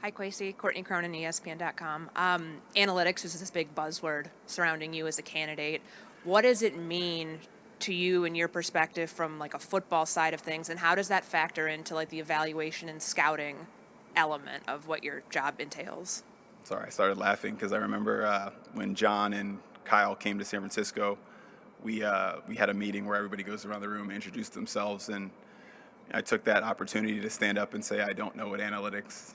Hi, Kwesi. Courtney Cronin, ESPN.com. Analytics is this big buzzword surrounding you as a candidate. What does it mean to you and your perspective from like a football side of things, and how does that factor into like the evaluation and scouting element of what your job entails? Sorry, I started laughing because I remember when John and Kyle came to San Francisco, we had a meeting where everybody goes around the room and introduce themselves, and I took that opportunity to stand up and say I don't know what analytics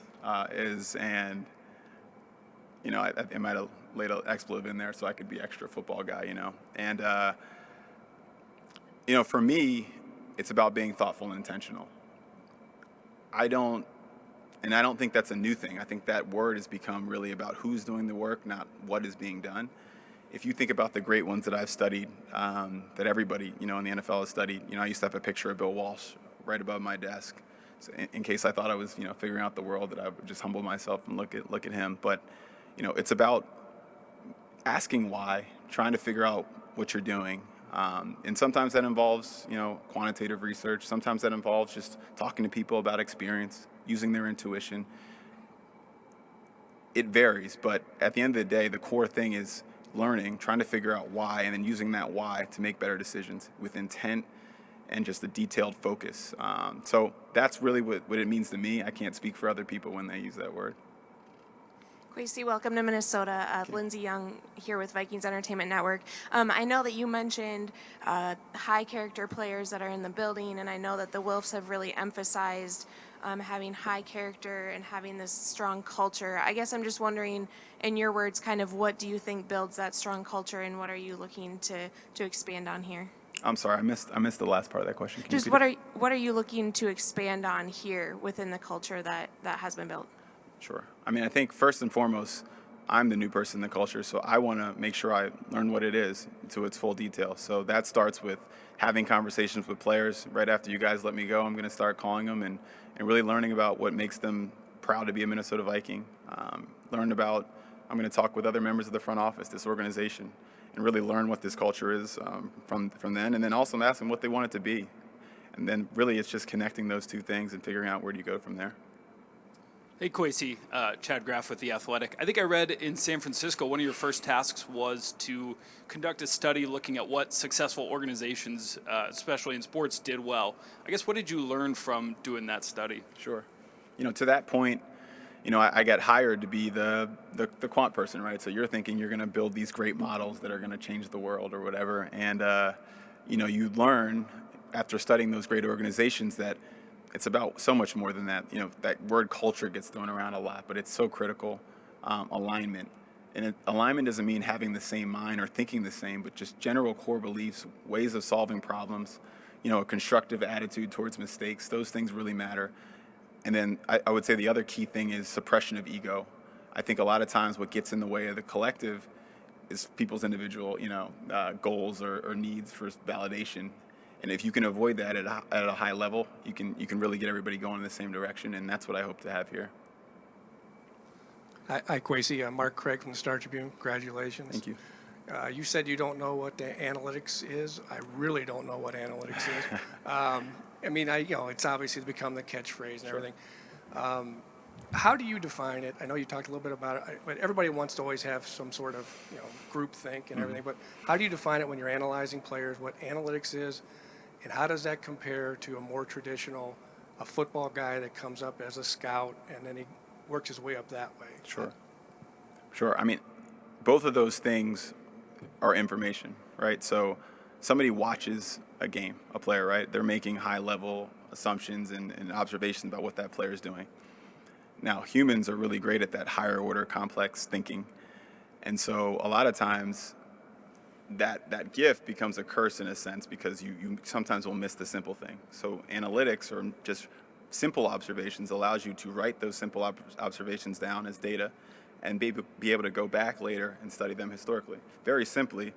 is, and I might have laid an expletive in there so I could be extra football guy, and for me, it's about being thoughtful and intentional. I don't And I don't think that's a new thing. I think that word has become really about who's doing the work, not what is being done. If you think about the great ones that I've studied, that everybody, in the NFL has studied, I used to have a picture of Bill Walsh right above my desk. So in case I thought I was, figuring out the world, that I would just humble myself and look at him. But, it's about asking why, trying to figure out what you're doing. And sometimes that involves, quantitative research. Sometimes that involves just talking to people about experience, using their intuition. It varies, but at the end of the day, the core thing is learning, trying to figure out why, and then using that why to make better decisions with intent and just a detailed focus. So that's really what it means to me. I can't speak for other people when they use that word. Kwesi, welcome to Minnesota. Lindsay Young here with Vikings Entertainment Network. I know that you mentioned high character players that are in the building, and I know that the Wilfs have really emphasized having high character and having this strong culture. I guess I'm just wondering, in your words, kind of what do you think builds that strong culture, and what are you looking to expand on here? I'm sorry, I missed the last part of that question. Can you Just repeat it? what are you looking to expand on here within the culture that has been built? Sure. I mean, I think first and foremost, I'm the new person in the culture, so I want to make sure I learn what it is to its full detail. So that starts with having conversations with players. Right after you guys let me go, I'm going to start calling them and really learning about what makes them proud to be a Minnesota Viking. I'm going to talk with other members of the front office, this organization, and really learn what this culture is from then. And then also ask them what they want it to be. And then really it's just connecting those two things and figuring out where do you go from there. Hey, Kwesi, Chad Graff with The Athletic. I think I read in San Francisco one of your first tasks was to conduct a study looking at what successful organizations, especially in sports, did well. I guess what did you learn from doing that study? Sure. To that point, I got hired to be the quant person, right? So you're thinking you're going to build these great models that are going to change the world or whatever. And, you learn after studying those great organizations that it's about so much more than that. That word culture gets thrown around a lot, but it's so critical. Alignment. And alignment doesn't mean having the same mind or thinking the same, but just general core beliefs, ways of solving problems, a constructive attitude towards mistakes. Those things really matter. And then I would say the other key thing is suppression of ego. I think a lot of times what gets in the way of the collective is people's individual, goals or needs for validation. And if you can avoid that at a high level, you can really get everybody going in the same direction, and that's what I hope to have here. Hi, Kwesi. Mark Craig from the Star Tribune. Congratulations. Thank you. You said you don't know what the analytics is. I really don't know what analytics is. It's obviously become the catchphrase and everything. How do you define it? I know you talked a little bit about it, but everybody wants to always have some sort of group think and everything. But how do you define it when you're analyzing players? What analytics is? And how does that compare to a more traditional, a football guy that comes up as a scout and then he works his way up that way? Sure. I mean, both of those things are information, right? So somebody watches a game, a player, right? They're making high-level assumptions and observations about what that player is doing. Now, humans are really great at that higher-order complex thinking. And so a lot of times that gift becomes a curse in a sense because you sometimes will miss the simple thing. So analytics or just simple observations allows you to write those simple observations down as data and be able to go back later and study them historically. Very simply,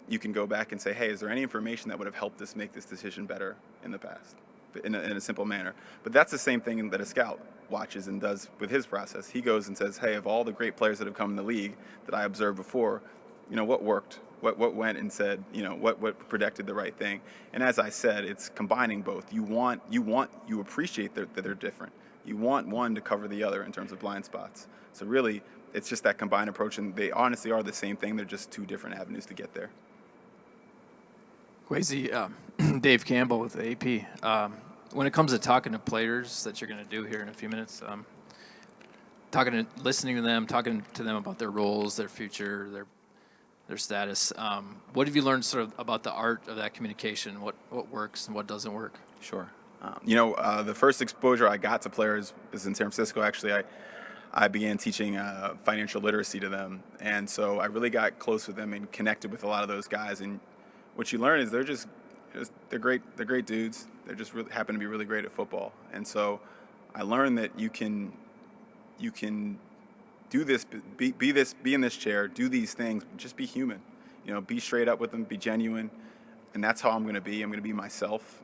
you can go back and say, hey, is there any information that would have helped us make this decision better in the past in a simple manner? But that's the same thing that a scout watches and does with his process. He goes and says, hey, of all the great players that have come in the league that I observed before, what worked? What went and said, what predicted the right thing. And as I said, it's combining both. You appreciate that they're different. you want one to cover the other in terms of blind spots. So really, it's just that combined approach, and they honestly are the same thing. They're just two different avenues to get there. Kwesi, Dave Campbell with AP. When it comes to talking to players that you're going to do here in a few minutes, listening to them, talking to them about their roles, their future, their status. What have you learned sort of about the art of that communication? What works and what doesn't work? Sure. The first exposure I got to players was in San Francisco. Actually, I began teaching financial literacy to them, and so I really got close with them and connected with a lot of those guys. And what you learn is they're great dudes. They just really happen to be really great at football. And so I learned that you can do this, be in this chair, do these things, just be human. Be straight up with them, be genuine, and that's how I'm going to be. I'm going to be myself.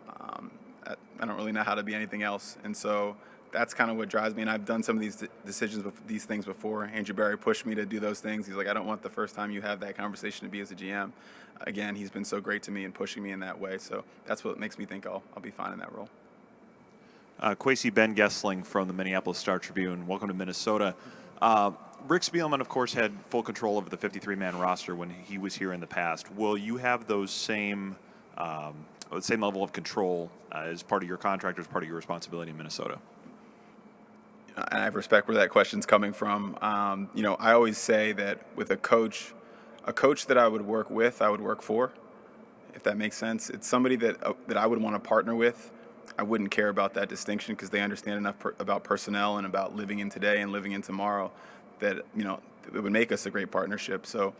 I don't really know how to be anything else, and so that's kind of what drives me. And I've done some of these things before. Andrew Barry pushed me to do those things. He's like, I don't want the first time you have that conversation to be as a GM. Again, he's been so great to me and pushing me in that way. So that's what makes me think I'll be fine in that role. Kwesi, Ben Gessling from the Minneapolis Star-Tribune. Welcome to Minnesota. Rick Spielman, of course, had full control over the 53-man roster when he was here in the past. Will you have those same level of control as part of your contract, or as part of your responsibility in Minnesota? And I respect where that question's coming from. I always say that with a coach that I would work with, I would work for, if that makes sense. It's somebody that I would want to partner with. I wouldn't care about that distinction because they understand enough about personnel and about living in today and living in tomorrow that, it would make us a great partnership. So,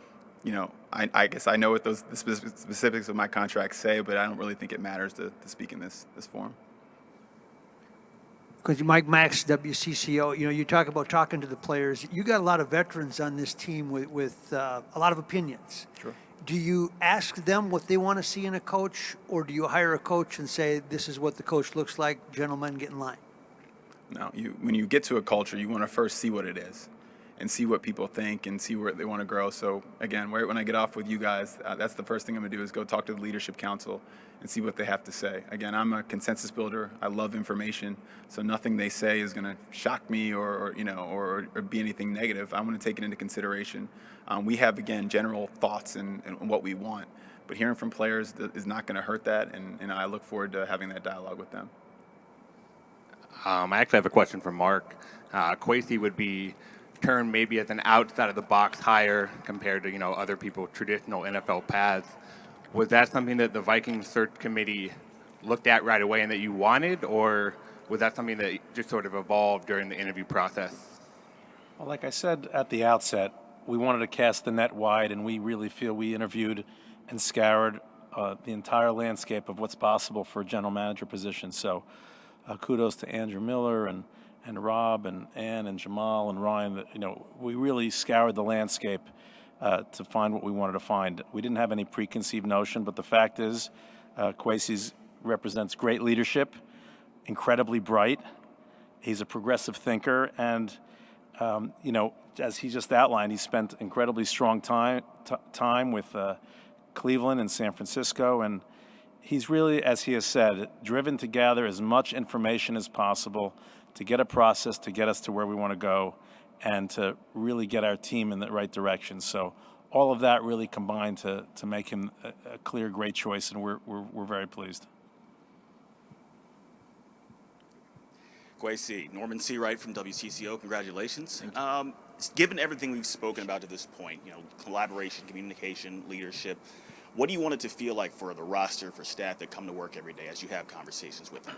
I guess I know what the specifics of my contract say, but I don't really think it matters to speak in this forum. Because Mike Max, WCCO, you talk about talking to the players. You got a lot of veterans on this team with a lot of opinions. Sure. Do you ask them what they want to see in a coach, or do you hire a coach and say, this is what the coach looks like, gentlemen, get in line? No, when you get to a culture, you want to first see what it is and see what people think and see where they want to grow. So again, when I get off with you guys, that's the first thing I'm going to do is go talk to the leadership council and see what they have to say. Again, I'm a consensus builder. I love information, so nothing they say is going to shock me or be anything negative. I'm going to take it into consideration. We have, again, general thoughts and what we want, but hearing from players is not going to hurt that, and I look forward to having that dialogue with them. I actually have a question for Mark. Kwesi would be termed maybe as an outside of the box hire compared to other people traditional NFL paths. Was that something that the Vikings search committee looked at right away and that you wanted, or was that something that just sort of evolved during the interview process? Well, like I said at the outset, we wanted to cast the net wide, and we really feel we interviewed and scoured the entire landscape of what's possible for a general manager position. So kudos to Andrew Miller and Rob and Ann and Jamal and Ryan. We really scoured the landscape to find what we wanted to find. We didn't have any preconceived notion, but the fact is Kwesi represents great leadership, incredibly bright. He's a progressive thinker, and as he just outlined, he spent incredibly strong time with Cleveland and San Francisco, and he's really, as he has said, driven to gather as much information as possible to get a process to get us to where we want to go and to really get our team in the right direction. So all of that really combined to make him a clear, great choice, and we're very pleased. Kwesi, Norman C. Wright from WCCO, congratulations. Given everything we've spoken about to this point, collaboration, communication, leadership, what do you want it to feel like for the roster, for staff that come to work every day as you have conversations with them?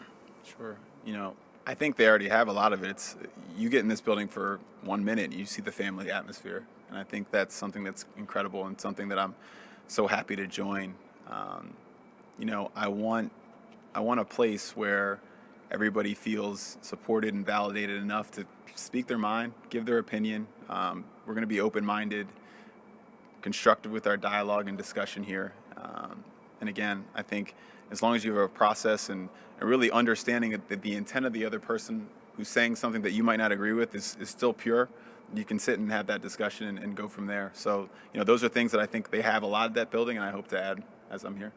Sure. I think they already have a lot of it. It's, you get in this building for 1 minute and you see the family atmosphere. And I think that's something that's incredible and something that I'm so happy to join. I want a place where everybody feels supported and validated enough to speak their mind, give their opinion. We're going to be open-minded, constructive with our dialogue and discussion here. And again, I think as long as you have a process and really understanding that the intent of the other person who's saying something that you might not agree with is still pure, you can sit and have that discussion and go from there. So, those are things that I think they have a lot of that building, and I hope to add as I'm here.